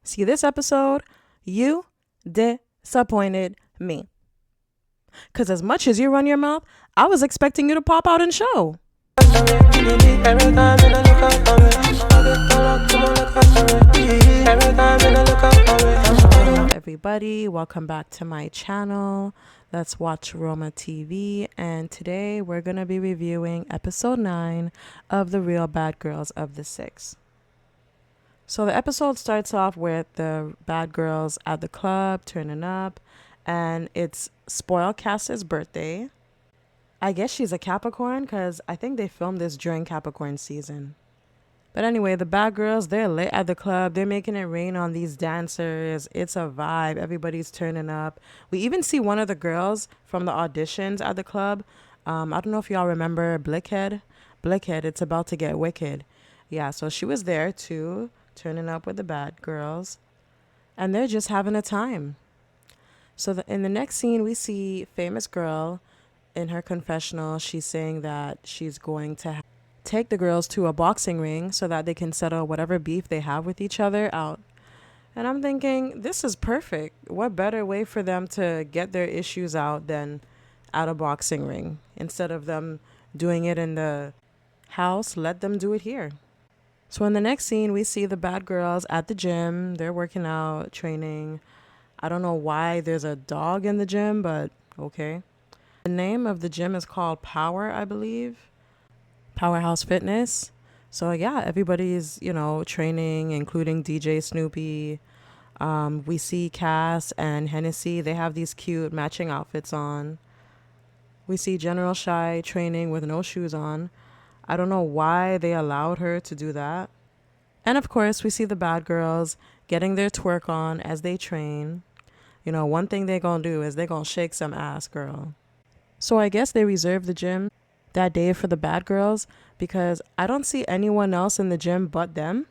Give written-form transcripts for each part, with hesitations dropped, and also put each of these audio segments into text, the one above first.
See, this episode, you disappointed me. Because as much as you run your mouth, I was expecting you to pop out and show. Hello, everybody. Welcome back to my channel. Let's watch Roma TV. And today we're going to be reviewing episode 9 of The Real Bad Girls of the Six. So the episode starts off with the bad girls at the club turning up, and it's Spoiled Cass's birthday. I guess she's a Capricorn because I think they filmed this during Capricorn season. But anyway, the bad girls, they're lit at the club. They're making it rain on these dancers. It's a vibe. Everybody's turning up. We even see one of the girls from the auditions at the club. I don't know if y'all remember Blickhead. Blickhead, it's about to get wicked. Yeah, so she was there too, turning up with the bad girls. And they're just having a time. So in the next scene, we see famous girl in her confessional. She's saying that she's going to take the girls to a boxing ring so that they can settle whatever beef they have with each other out. And I'm thinking, this is perfect. What better way for them to get their issues out than at a boxing ring? Instead of them doing it in the house, let them do it here. So in the next scene, we see the bad girls at the gym. They're working out, training. I don't know why there's a dog in the gym, but okay. The name of the gym is called Power, I believe. Powerhouse Fitness. So yeah, everybody's, training, including DJ Snoopy. We see Cass and Hennessy. They have these cute matching outfits on. We see General Shy training with no shoes on. I don't know why they allowed her to do that. And of course, we see the bad girls getting their twerk on as they train. One thing they're going to do is they're going to shake some ass, girl. So I guess they reserved the gym that day for the bad girls because I don't see anyone else in the gym but them,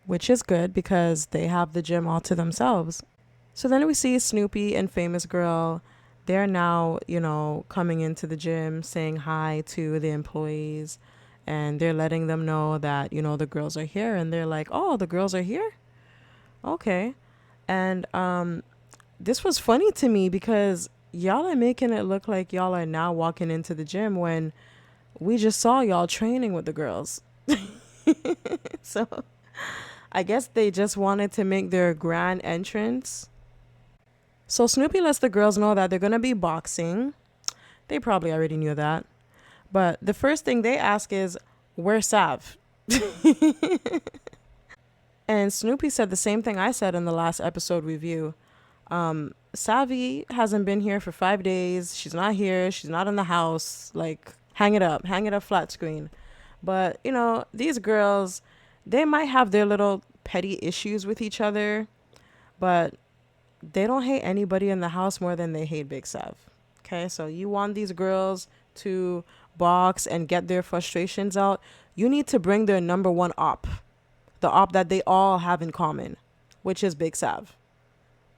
which is good because they have the gym all to themselves. So then we see Snoopy and Famous Girl. They're now, coming into the gym, saying hi to the employees, and they're letting them know that, the girls are here. And they're like, oh, the girls are here? Okay. And this was funny to me because y'all are making it look like y'all are now walking into the gym when we just saw y'all training with the girls. So I guess they just wanted to make their grand entrance. So Snoopy lets the girls know that they're going to be boxing. They probably already knew that. But the first thing they ask is, where's Sav? And Snoopy said the same thing I said in the last episode review. Savvy hasn't been here for 5 days. She's not here. She's not in the house. Like, hang it up flat screen. But, these girls, they might have their little petty issues with each other, but they don't hate anybody in the house more than they hate Big Sav. Okay, so you want these girls to box and get their frustrations out. You need to bring their number one op, the op that they all have in common, which is Big Sav.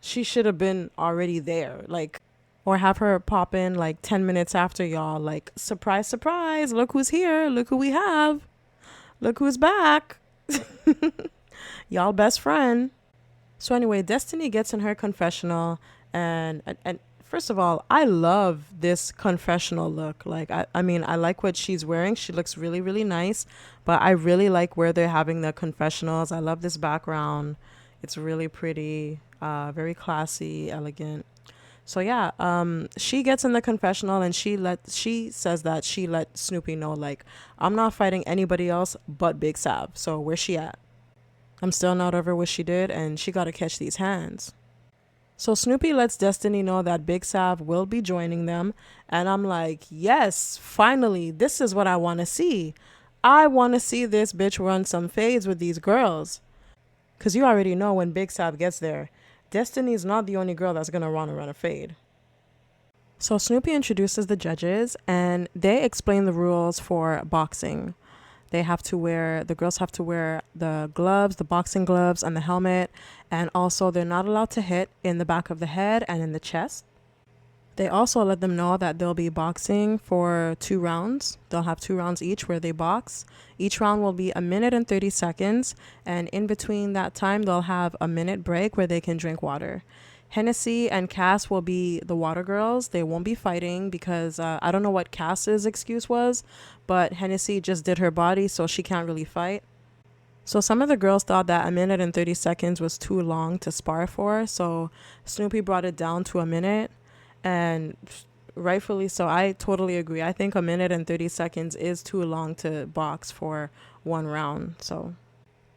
She should have been already there, or have her pop in 10 minutes after y'all, surprise, surprise, look who's here, look who we have, look who's back. Y'all best friend. So anyway, Destiny gets in her confessional, and first of all, I love this confessional look. I mean, I like what she's wearing. She looks really, really nice, but I really like where they're having the confessionals. I love this background. It's really pretty, very classy, elegant. So yeah, she gets in the confessional and she says that she let Snoopy know, I'm not fighting anybody else but Big Sav. So where's she at? I'm still not over what she did, and she got to catch these hands. So Snoopy lets Destiny know that Big Sav will be joining them. And I'm like, yes, finally, this is what I want to see. I want to see this bitch run some fades with these girls. Because you already know when Big Sav gets there, Destiny's not the only girl that's going to run a fade. So Snoopy introduces the judges, and they explain the rules for boxing. The girls have to wear the gloves, the boxing gloves, and the helmet. And also they're not allowed to hit in the back of the head and in the chest. They also let them know that they'll be boxing for 2 rounds. They'll have 2 rounds each where they box. Each round will be 1 minute and 30 seconds. And in between that time, they'll have a minute break where they can drink water. Hennessy and Cass will be the water girls. They won't be fighting because I don't know what Cass's excuse was, but Hennessy just did her body, so she can't really fight. So some of the girls thought that 1 minute and 30 seconds was too long to spar for, so Snoopy brought it down to a minute, and rightfully so. I totally agree. I think 1 minute and 30 seconds is too long to box for 1 round. So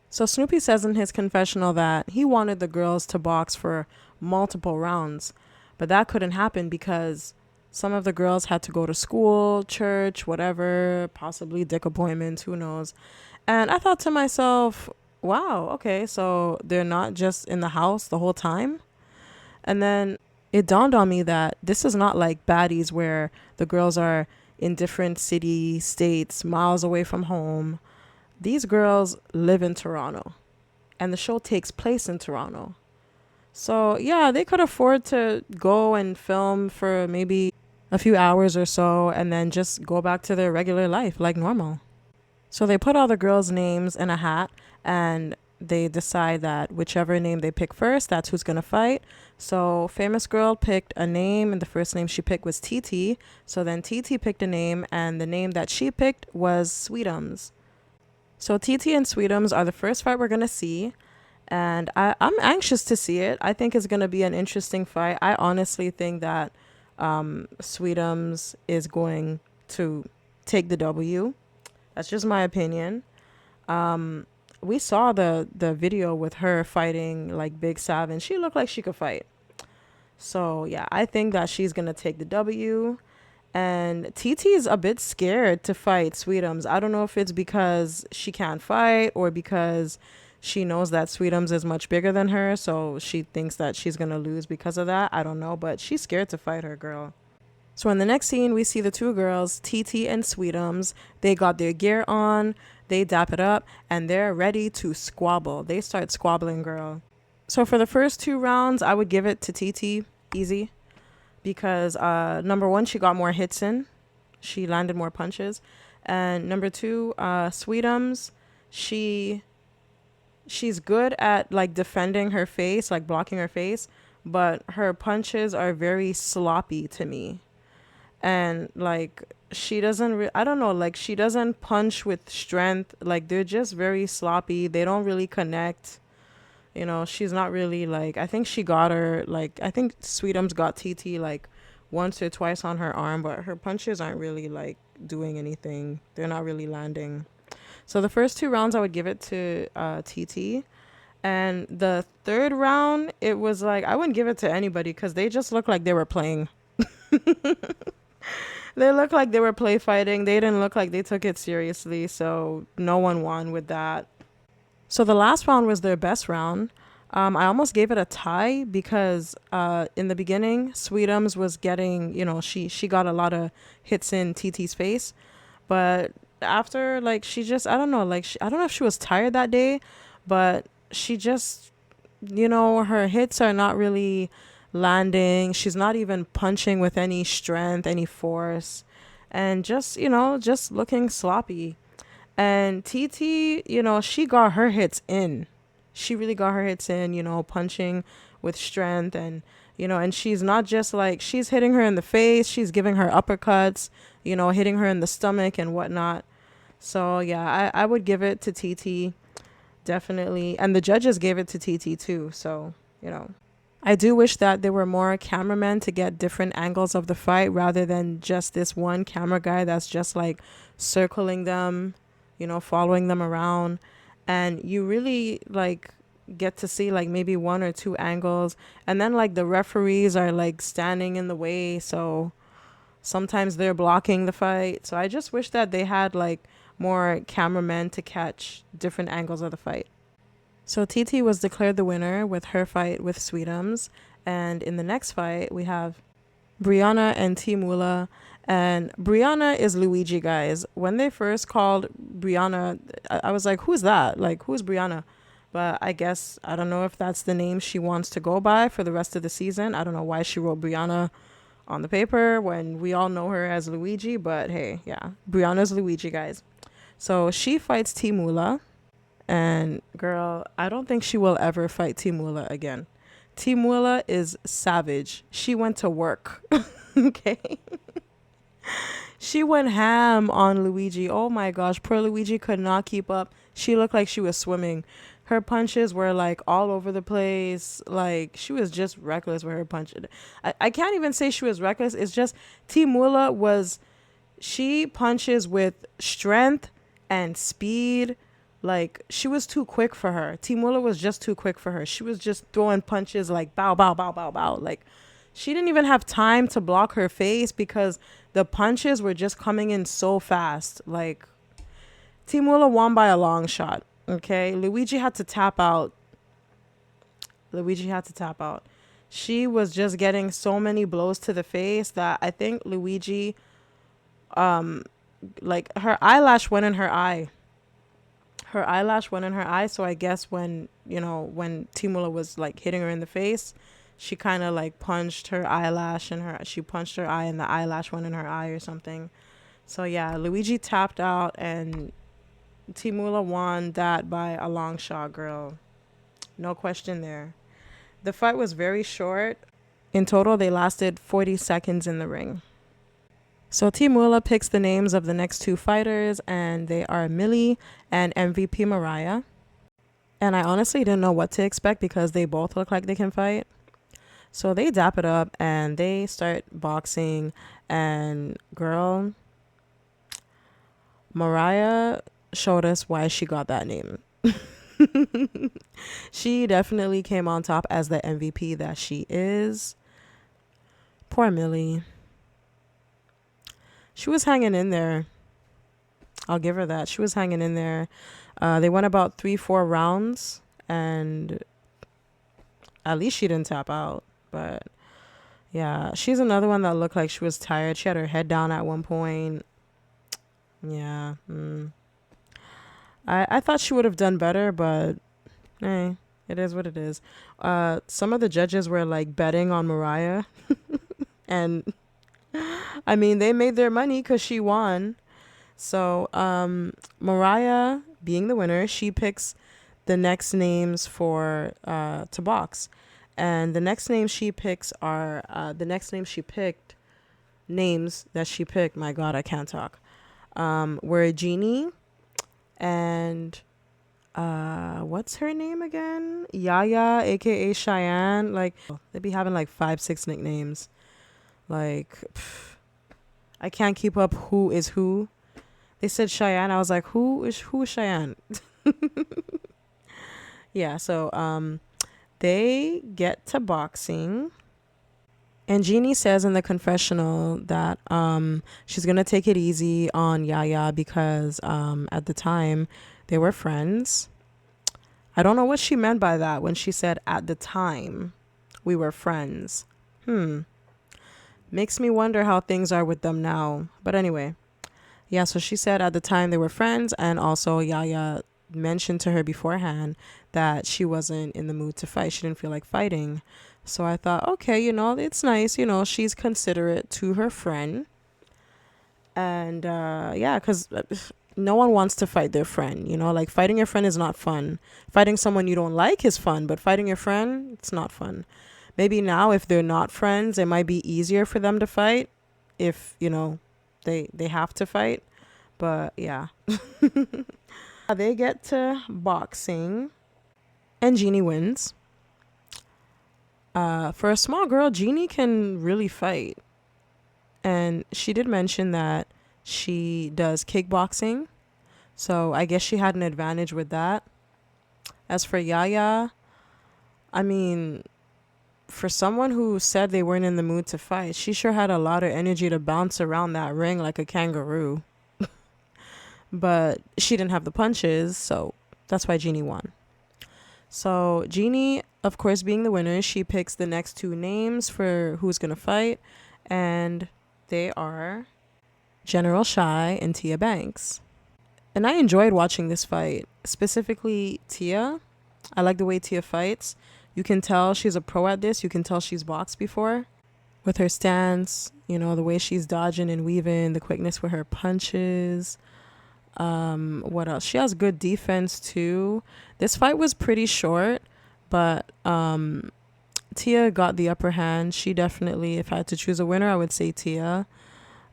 Snoopy says in his confessional that he wanted the girls to box for multiple rounds, but that couldn't happen because some of the girls had to go to school, church, whatever, possibly dick appointments, who knows. And I thought to myself, wow, okay, so they're not just in the house the whole time. And then it dawned on me that this is not like Baddies where the girls are in different city, states, miles away from home. These girls live in Toronto and the show takes place in Toronto. So yeah, they could afford to go and film for maybe a few hours or so and then just go back to their regular life like normal. So they put all the girls' names in a hat and they decide that whichever name they pick first, that's who's going to fight. So Famous Girl picked a name and the first name she picked was TT. So then TT picked a name and the name that she picked was Sweetums. So TT and Sweetums are the first fight we're going to see. And I'm anxious to see it. I think it's going to be an interesting fight. I honestly think that Sweetums is going to take the W. That's just my opinion. We saw the video with her fighting like Big Sav and she looked like she could fight. So yeah, I think that she's going to take the W. And TT is a bit scared to fight Sweetums. I don't know if it's because she can't fight or because she knows that Sweetums is much bigger than her, so she thinks that she's going to lose because of that. I don't know, but she's scared to fight her, girl. So in the next scene, we see the two girls, TT and Sweetums. They got their gear on, they dap it up, and they're ready to squabble. They start squabbling, girl. So for the first 2 rounds, I would give it to TT, easy. Because number one, she got more hits in. She landed more punches. And number two, Sweetums, she's good at like defending her face, like blocking her face, but her punches are very sloppy to me. And like she doesn't I don't know, like she doesn't punch with strength. Like they're just very sloppy. They don't really connect. You know, she's not really like, I think she got her, like, I think Sweetums got TT like once or twice on her arm, but her punches aren't really like doing anything. They're not really landing. So the first 2 rounds, I would give it to TT. And the third round, it was like, I wouldn't give it to anybody because they just looked like they were playing. They looked like they were play fighting. They didn't look like they took it seriously. So no one won with that. So the last round was their best round. I almost gave it a tie because in the beginning, Sweetums was getting, you know, she got a lot of hits in TT's face. But after, like, she just, I don't know, like, I don't know if she was tired that day, but she just, you know, her hits are not really landing. She's not even punching with any strength, any force. And just, you know, just looking sloppy. And TT, you know, she got her hits in. She really got her hits in, you know, punching with strength. And, you know, and she's not just like, she's hitting her in the face. She's giving her uppercuts, you know, hitting her in the stomach and whatnot. So, yeah, I would give it to TT, definitely. And the judges gave it to TT too. So, you know, I do wish that there were more cameramen to get different angles of the fight rather than just this one camera guy that's just like circling them, you know, following them around. And you really like get to see like maybe 1 or 2 angles. And then like the referees are like standing in the way. So sometimes they're blocking the fight. So I just wish that they had like more cameramen to catch different angles of the fight. So TT was declared the winner with her fight with Sweetums. And in the next fight, we have Brianna and Timula. And Brianna is Luigi, guys. When they first called Brianna, I was like, who's that? Like, who's Brianna? But I guess, I don't know if that's the name she wants to go by for the rest of the season. I don't know why she wrote Brianna on the paper when we all know her as Luigi. But hey, yeah, Brianna's Luigi, guys. So she fights Timula. And girl, I don't think she will ever fight Timula again. Timula is savage. She went to work. Okay. She went ham on Luigi. Oh my gosh, poor Luigi could not keep up. She looked like she was swimming. Her punches were like all over the place. Like she was just reckless with her punches. I can't even say she was reckless. It's just Timula was, she punches with strength and speed. Like she was too quick for her. Timula was just too quick for her. She was just throwing punches like bow, bow, bow, bow, bow. Like she didn't even have time to block her face because the punches were just coming in so fast. Like Timula won by a long shot. Okay. Luigi had to tap out. Luigi had to tap out. She was just getting so many blows to the face that I think Luigi, like her eyelash went in her eye. Her eyelash went in her eye. So I guess when Timula was like hitting her in the face, she kind of like punched her eyelash and she punched her eye and the eyelash went in her eye or something. So yeah, Luigi tapped out and Timula won that by a long shot, girl. No question there. The fight was very short. In total, they lasted 40 seconds in the ring. So Timula picks the names of the next two fighters, and they are Millie and MVP Mariah. And I honestly didn't know what to expect because they both look like they can fight. So they dap it up and they start boxing. And girl, Mariah showed us why she got that name. She definitely came on top as the MVP that she is. Poor Millie. She was hanging in there. I'll give her that. She was hanging in there. They went about 3-4 rounds, and at least she didn't tap out. But yeah, she's another one that looked like she was tired. She had her head down at one point. Yeah. I thought she would have done better, but hey, it is what it is. Some of the judges were like betting on Mariah. And I mean, they made their money because she won. So Mariah, being the winner, she picks the next names for to box. And the next names she picks are names that she picked. My God, I can't talk. Were Jeannie and what's her name again? Yaya, aka Cheyenne. Like they be having like 5-6 nicknames. Like I can't keep up who is who. They said Cheyenne. I was like, who is Cheyenne? Yeah, so they get to boxing. And Jeannie says in the confessional that she's going to take it easy on Yaya because at the time they were friends. I don't know what she meant by that when she said at the time we were friends. Makes me wonder how things are with them now. But anyway, yeah, so she said at the time they were friends, and also Yaya mentioned to her beforehand that she wasn't in the mood to fight. She didn't feel like fighting. So I thought, okay, it's nice, she's considerate to her friend. And yeah, because no one wants to fight their friend, like fighting your friend is not fun. Fighting someone you don't like is fun, but fighting your friend, it's not fun. Maybe now if they're not friends, it might be easier for them to fight if, they have to fight. But yeah. They get to boxing and Jeannie wins. For a small girl, Jeannie can really fight. And she did mention that she does kickboxing. So I guess she had an advantage with that. As for Yaya, I mean, for someone who said they weren't in the mood to fight, she sure had a lot of energy to bounce around that ring like a kangaroo. But she didn't have the punches, so that's why Jeannie won. So Jeannie, of course, being the winner, she picks the next two names for who's going to fight. And they are General Shy and Tia Banks. And I enjoyed watching this fight, specifically Tia. I like the way Tia fights. You can tell she's a pro at this. You can tell she's boxed before. with her stance, the way she's dodging and weaving, the quickness with her punches. What else? She has good defense too. This fight was pretty short, but Tia got the upper hand. She definitely, if I had to choose a winner, I would say Tia.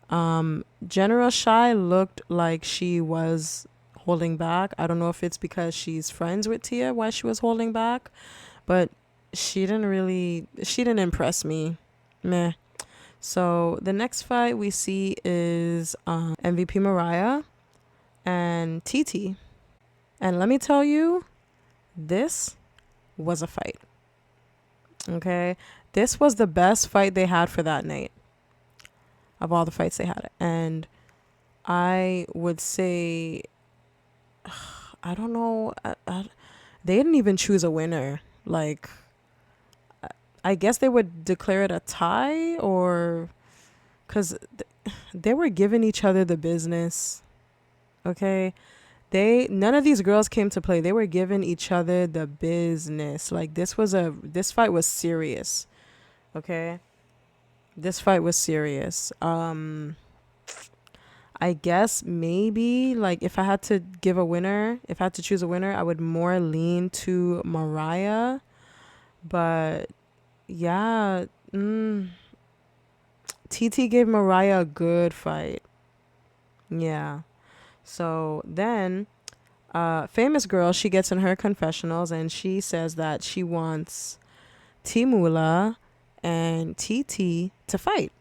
General Shy looked like she was holding back. I don't know if it's because she's friends with Tia why she was holding back, but she didn't impress me. Meh. So the next fight we see is MVP Mariah and TT. And let me tell you, this was a fight. Okay? This was the best fight they had for that night of all the fights they had. And I would say, I don't know, they didn't even choose a winner. Like, I guess they would declare it a tie, or because they were giving each other the business. Okay, none of these girls came to play. They were giving each other the business. Like, this fight was serious. Okay, this fight was serious. I guess maybe, like, if I had to choose a winner, I would more lean to Mariah. But yeah, TT gave Mariah a good fight. Yeah. So then, famous girl, she gets in her confessionals and she says that she wants Timula and TT to fight,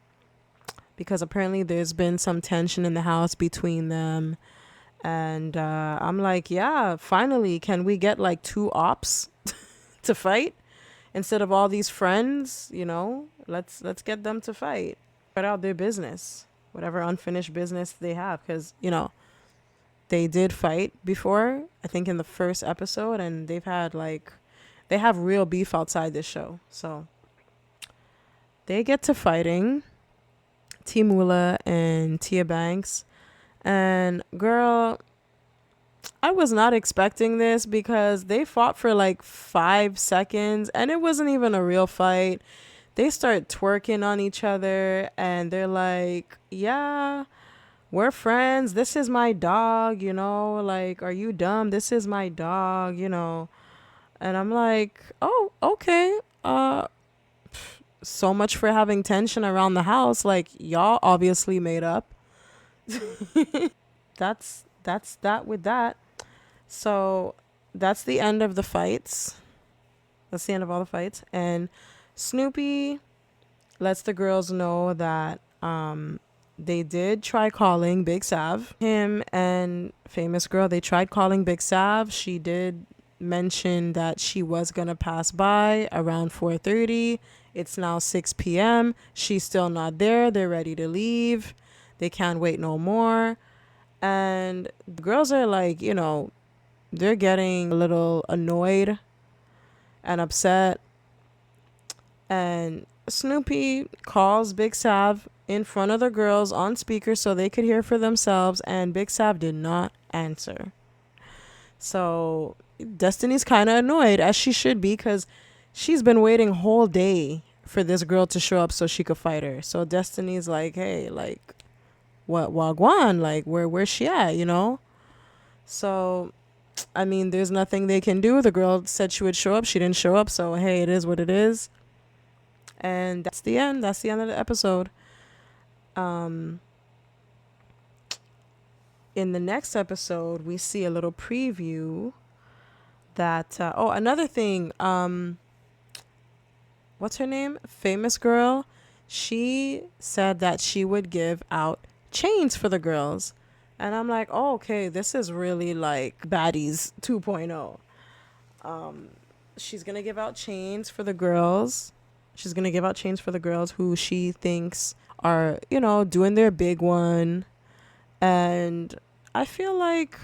because apparently there's been some tension in the house between them. And I'm like, yeah, finally, can we get like two ops to fight instead of all these friends? Let's get them to fight, put out their business, whatever unfinished business they have, because they did fight before, I think in the first episode, and they have real beef outside this show. So they get to fighting, Timula and Tia Banks. And girl, I was not expecting this, because they fought for like 5 seconds and it wasn't even a real fight. They start twerking on each other and they're like, yeah, we're friends. This is my dog, like, are you dumb? This is my dog, And I'm like, oh, okay. So much for having tension around the house. Like, y'all obviously made up. That's that with that. So that's the end of the fights. That's the end of all the fights. And Snoopy lets the girls know that they did try calling Big Sav. Him and famous girl, they tried calling Big Sav. She did mention that she was gonna pass by around 4:30. It's now 6 p.m. She's still not there. They're ready to leave. They can't wait no more. And the girls are like, they're getting a little annoyed and upset. And Snoopy calls Big Sav in front of the girls on speaker so they could hear for themselves, and Big Sav did not answer. So Destiny's kind of annoyed, as she should be, because she's been waiting a whole day for this girl to show up so she could fight her. So Destiny's like, hey, like, what, Wagwan? Like, where's she at, So, I mean, there's nothing they can do. The girl said she would show up. She didn't show up. So, hey, it is what it is. And that's the end. That's the end of the episode. In the next episode, we see a little preview that, another thing, what's her name? Famous girl. She said that she would give out chains for the girls. And I'm like, oh, okay, this is really like Baddies 2.0. She's going to give out chains for the girls. She's going to give out chains for the girls who she thinks are, doing their big one. And I feel like,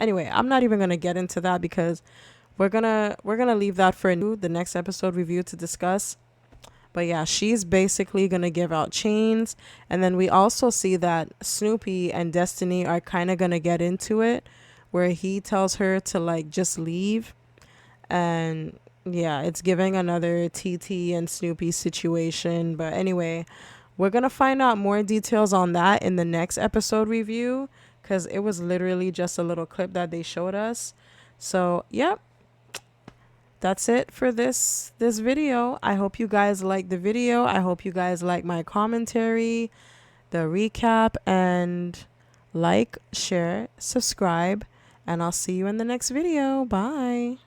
anyway, I'm not even going to get into that, because we're going to leave that for the next episode review to discuss. But yeah, she's basically going to give out chains. And then we also see that Snoopy and Destiny are kind of going to get into it, where he tells her to like just leave. And yeah, it's giving another TT and Snoopy situation. But anyway, we're going to find out more details on that in the next episode review, because it was literally just a little clip that they showed us. So, yep. That's it for this video. I hope you guys like the video. I hope you guys like my commentary, the recap, and like, share, subscribe, and I'll see you in the next video. Bye.